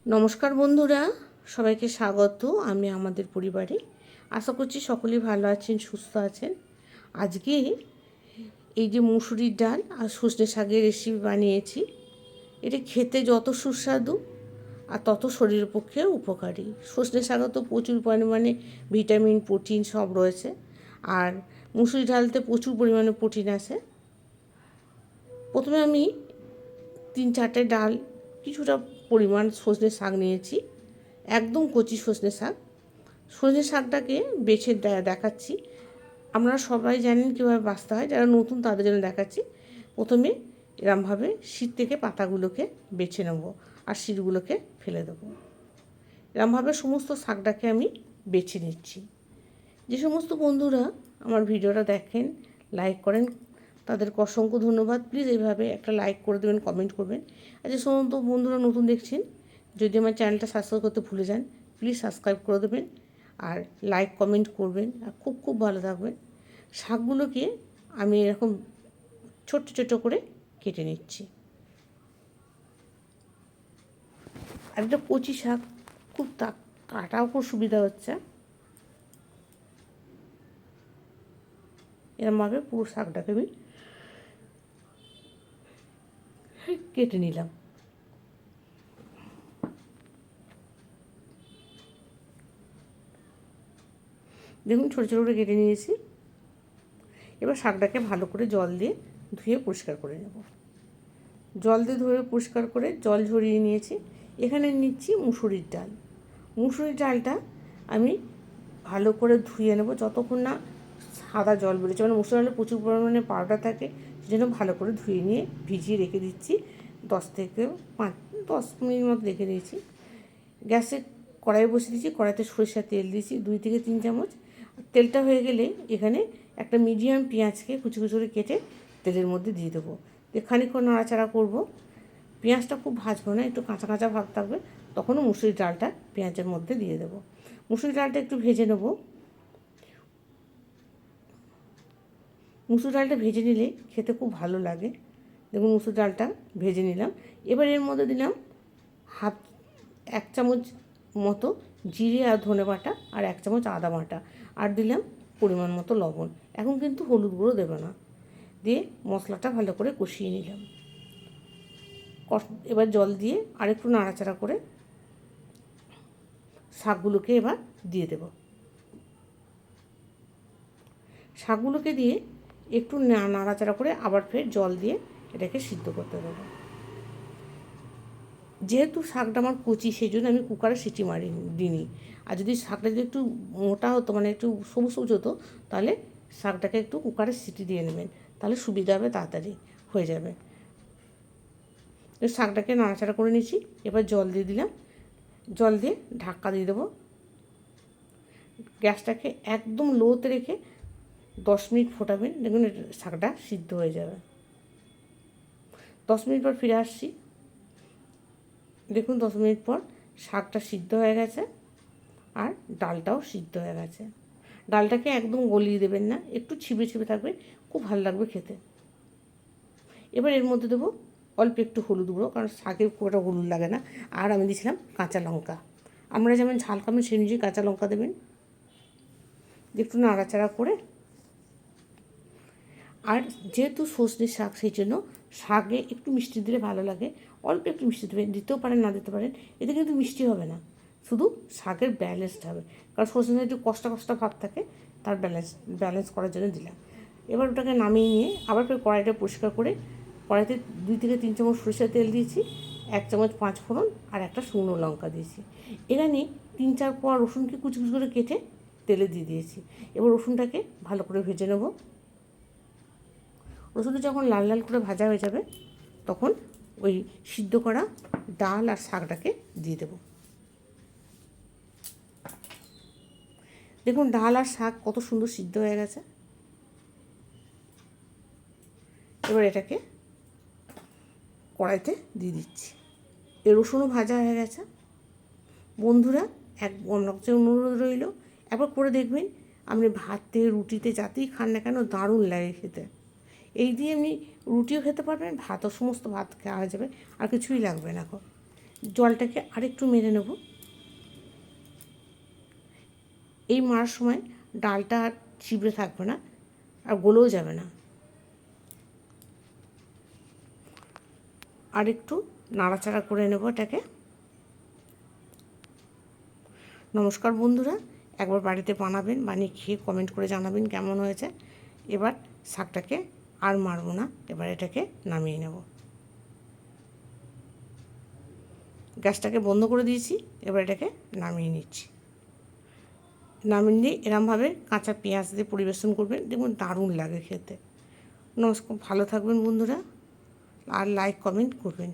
নমস্কার বন্ধুরা, সবাইকে স্বাগত আমি আমাদের পরিবারে। আশা করছি সকলেই ভালো আছেন, সুস্থ আছেন। আজকে এই যে মুসুরির ডাল আর সজনে শাকের রেসিপি বানিয়েছি। এটা খেতে যত সুস্বাদু আর তত শরীরের পক্ষে উপকারী। সজনে শাকে তো প্রচুর পরিমাণে ভিটামিন, প্রোটিন সব রয়েছে, আর মুসুরি ডালতে প্রচুর পরিমাণে প্রোটিন আছে। প্রথমে আমি 3-4টে ডাল, কিছুটা পরিমাণ সজনে শাক নিয়েছি, একদম কচি সজনে শাক। সজনে শাকটাকে বেছে দেখাচ্ছি। আপনারা সবাই জানেন কীভাবে বাছতে হয়, যারা নতুন তাদের জন্য দেখাচ্ছি। প্রথমে এরমভাবে শীত থেকে পাতাগুলোকে বেছে নেব আর শীতগুলোকে ফেলে দেবো। এরমভাবে সমস্ত শাকটাকে আমি বেছে নিচ্ছি। যে সমস্ত বন্ধুরা আমার ভিডিওটা দেখেন, লাইক করেন, তাদেরকে অসংখ্য ধন্যবাদ। প্লিজ এইভাবে একটা লাইক করে দেবেন, কমেন্ট করবেন। আর যে সমস্ত বন্ধুরা নতুন দেখছেন, যদি আমার চ্যানেলটা সাবস্ক্রাইব করতে ভুলে যান, প্লিজ সাবস্ক্রাইব করে দেবেন আর লাইক কমেন্ট করবেন, আর খুব ভালো থাকবেন। শাকগুলোকে আমি এরকম ছোট্ট ছোট্ট করে কেটে নিচ্ছি। আর একটা কচি শাক, খুব কাটাও খুব সুবিধা হচ্ছে। এরমভাবে পুরো শাকটাকে আমি কেটে নিলাম। দেখুন ছোটো ছোটো করে কেটে নিয়েছি। এবার শাকটাকে ভালো করে জল দিয়ে ধুয়ে পরিষ্কার করে নেব। জল দিয়ে ধুয়ে পরিষ্কার করে জল ঝরিয়ে নিয়েছি। এখানে নিচ্ছি মুসুরির ডাল। মুসুরির ডালটা আমি ভালো করে ধুয়ে নেব যতক্ষণ না সাদা জল বেরোচ্ছে। মানে মুসুর ডালে প্রচুর পরিমাণে পাউডার থাকে, সেজন্য ভালো করে ধুয়ে নিয়ে ভিজিয়ে রেখে দিচ্ছি 10 মিনিট মতো রেখে দিয়েছি। গ্যাসে কড়াই বসিয়ে দিয়েছি, কড়াইতে সরিষার তেল দিয়েছি 2 থেকে 3 চামচ। তেলটা হয়ে গেলে এখানে একটা মিডিয়াম পেঁয়াজকে কুচি কুচি করে কেটে তেলের মধ্যে দিয়ে দেবো। খানিকক্ষণ নাড়াচাড়া করব। পেঁয়াজটা খুব ভাজবো না, একটু কাঁচা কাঁচা ভাব থাকবে, তখনও মুসুরির ডালটা পেঁয়াজের মধ্যে দিয়ে দেবো। মুসুরির ডালটা একটু ভেজে নেব। মুসুর ডালটা ভেজে নিলে খেতে খুব ভালো লাগে। দেখুন মুসুর ডালটা ভেজে নিলাম। এবার এর মধ্যে দিলাম 1 চামচ মতো জিরে আর ধনে বাটা, আর 1 চামচ আদা বাটা, আর দিলাম পরিমাণ মতো লবণ। এখন কিন্তু হলুদ গুঁড়ো দেবে না। দিয়ে মশলাটা ভালো করে কষিয়ে নিলাম। এবার জল দিয়ে আরেকটু নাড়াচাড়া করে শাকগুলোকে এবার দিয়ে দেব। শাকগুলোকে দিয়ে একটু নাড়াচাড়া করে আবার ফের জল দিয়ে এটাকে সিদ্ধ করতে দেবো। যেহেতু শাকটা আমার কচি, সেই জন্য আমি কুকারে সিটি দিইনি। আর যদি শাকটা যদি একটু মোটা হতো, মানে একটু সবুজ সবুজ হতো, তাহলে শাকটাকে একটু কুকারে সিটি দিয়ে নেবেন, তাহলে সুবিধা হবে, তাড়াতাড়ি হয়ে যাবে। শাকটাকে নাড়াচাড়া করে নিয়েছি। এবার জল দিয়ে দিলাম। জল দিয়ে ঢাকা দিয়ে দেবো। গ্যাসটাকে একদম লোতে রেখে 10 মিনিট ফোটাবেন। দেখুন শাকটা সিদ্ধ হয়ে যাবে। 10 মিনিট পর ফিরে আসছি। দেখুন 10 মিনিট পর শাকটা সিদ্ধ হয়ে গেছে আর ডালটাও সিদ্ধ হয়ে গেছে। ডালটাকে একদম গলিয়ে দেবেন না, একটু ছিপে ছিপে থাকবে, খুব ভালো লাগবে খেতে। এবার এর মধ্যে দেবো অল্প একটু হলুদ গুঁড়ো, কারণ শাকে খুব একটা হলুদ লাগে না। আর আমি দিয়েছিলাম কাঁচা লঙ্কা। আপনারা যেমন ঝাল খাবেন সেই অনুযায়ী কাঁচা লঙ্কা দেবেন। একটু নাড়াচাড়া করে, আর যেহেতু সজনে শাক, সেই জন্য শাকে একটু মিষ্টি দিলে ভালো লাগে। অল্প একটু মিষ্টি দেবেন, দিতেও পারেন না দিতে পারেন। এতে কিন্তু মিষ্টি হবে না, শুধু শাকের ব্যালেন্সড হবে। কারণ সজনে একটু কষ্টা কষ্টা ভাব থাকে, তার ব্যালেন্স করার জন্য দিলাম। এবার ওটাকে নামিয়ে নিয়ে আবার ফের কড়াইটা পরিষ্কার করে কড়াইতে 2 থেকে 3 চামচ সরিষার তেল দিয়েছি, 1 চামচ 5 ফোড়ন আর একটা শুকনো লঙ্কা দিয়েছি। এখানে 3-4 কোয়া রসুনকে কুচি কুচি করে কেটে তেলে দিয়ে দিয়েছি। এবার রসুনটাকে ভালো করে ভেজে নেব। রসুনটা যখন লাল লাল করে ভাজা হয়ে যাবে, তখন ওই সিদ্ধ করা ডাল আর শাকটাকে দিয়ে দেব। দেখুন ডাল আর শাক কত সুন্দর সিদ্ধ হয়ে গেছে। এবার এটাকে কড়াইতে দিয়ে দিচ্ছি। এই রসুনও ভাজা হয়ে গেছে। বন্ধুরা, আপনার কাছে অনুরোধ রইল, একবার করে দেখবেন। আপনি ভাতে, রুটিতে, যাতেই খান না কেন দারুণ লাগে খেতে। এই দিয়ে এমনি রুটিও খেতে পারবেন, ভাতও, সমস্ত ভাত খাওয়া যাবে, আর কিছুই লাগবে না এখন। জলটাকে আরেকটু মেরে নেব। এই মারার সময় ডালটা আর চিবড়ে থাকবে না, আর গলেও যাবে না। আর একটু নাড়াচাড়া করে নেব এটাকে। নমস্কার বন্ধুরা, একবার বাড়িতে বানাবেন, বানিয়ে খেয়ে কমেন্ট করে জানাবেন কেমন হয়েছে। এবার শাকটাকে আর মারব না, এবার এটাকে নামিয়ে নেব। গ্যাসটাকে বন্ধ করে দিয়েছি, এবার এটাকে নামিয়ে নিচ্ছি। নামিয়ে নিয়ে এরমভাবে কাঁচা পেঁয়াজ দিয়ে পরিবেশন করবেন, দেখুন দারুণ লাগে খেতে। নমস্কার, ভালো থাকবেন বন্ধুরা, আর লাইক কমেন্ট করবেন।